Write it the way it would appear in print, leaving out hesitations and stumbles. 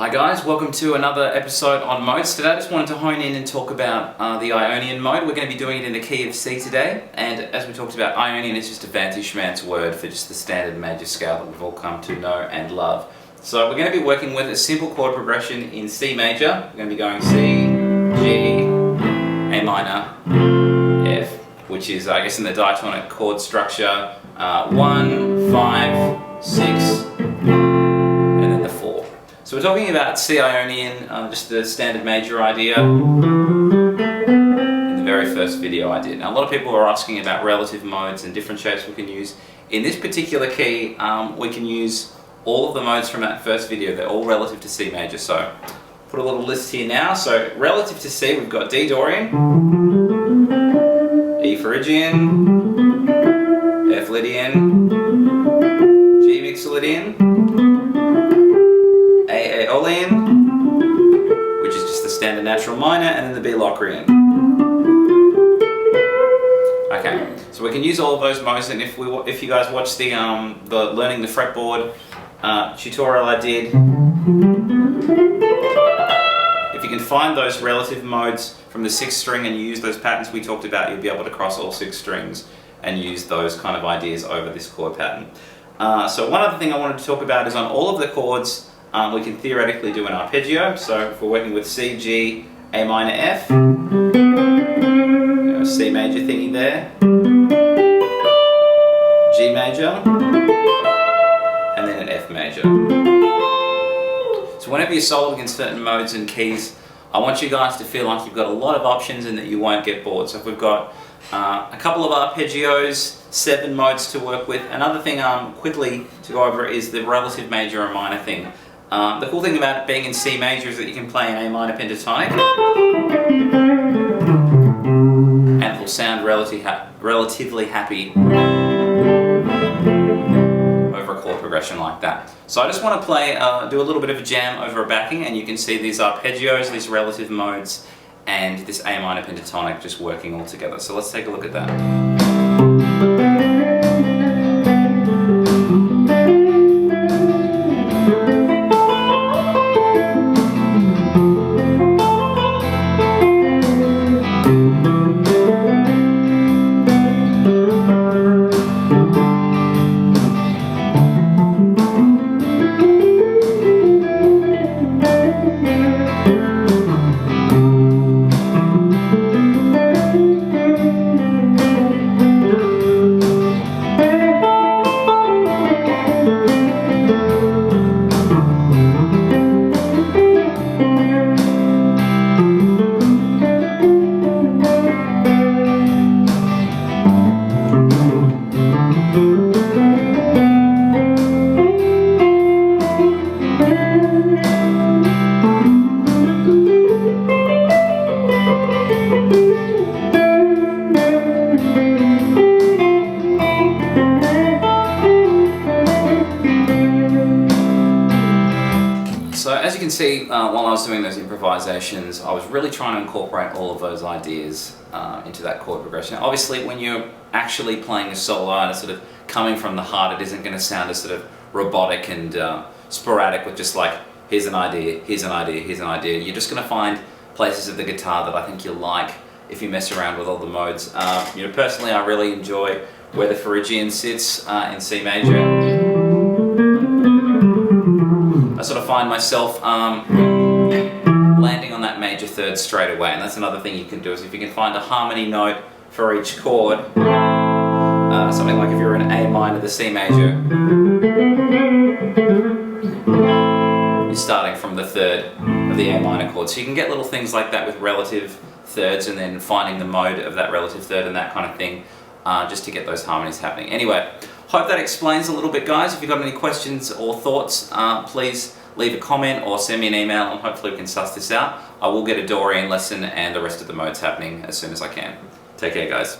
Hi guys, welcome to another episode on modes. Today I just wanted to hone in and talk about the Ionian mode. We're going to be doing it in the key of C today, and as we talked about, Ionian is just a fancy schmancy word for just the standard major scale that we've all come to know and love. So we're going to be working with a simple chord progression in C major. We're going to be going C, G, A minor, F, which is I guess in the diatonic chord structure 1, 5, 6, so we're talking about C Ionian, just the standard major idea, in the very first video I did. Now a lot of people are asking about relative modes and different shapes we can use. In this particular key, we can use all of the modes from that first video. They're all relative to C major. So put a little list here now. So relative to C, we've got D Dorian, E Phrygian, F Lydian, G Mixolydian, Aeolian, which is just the standard natural minor, and then the B Locrian. Okay, so we can use all of those modes, and if you guys watch the learning the fretboard tutorial I did, if you can find those relative modes from the 6th string and you use those patterns we talked about, you'll be able to cross all 6 strings and use those kind of ideas over this chord pattern. So one other thing I wanted to talk about is on all of the chords, we can theoretically do an arpeggio. So if we're working with C, G, A minor, F, C major thingy there, G major, and then an F major. So whenever you're soloing in certain modes and keys, I want you guys to feel like you've got a lot of options and that you won't get bored. So if we've got a couple of arpeggios, 7 modes to work with. Another thing quickly to go over is the relative major and minor thing. The cool thing about being in C major is that you can play an A minor pentatonic and it will sound relatively happy over a chord progression like that. So I just want to play, do a little bit of a jam over a backing, and you can see these arpeggios, these relative modes, and this A minor pentatonic just working all together. So let's take a look at that. So as you can see, while I was doing those improvisations, I was really trying to incorporate all of those ideas into that chord progression. Now, obviously, when you're actually playing a solo and it's sort of coming from the heart, it isn't going to sound as sort of robotic and sporadic with just like, here's an idea, here's an idea, here's an idea. You're just going to find places of the guitar that I think you'll like if you mess around with all the modes. Personally, I really enjoy where the Phrygian sits in C major. I sort of find myself landing on that major third straight away, and that's another thing you can do, is if you can find a harmony note for each chord, something like if you're in A minor, the C major, you're starting from the third of the A minor chord. So you can get little things like that with relative thirds and then finding the mode of that relative third and that kind of thing, just to get those harmonies happening. Anyway, hope that explains a little bit, guys. If you've got any questions or thoughts, please leave a comment or send me an email, and hopefully we can suss this out. I will get a Dorian lesson and the rest of the modes happening as soon as I can. Take care, guys.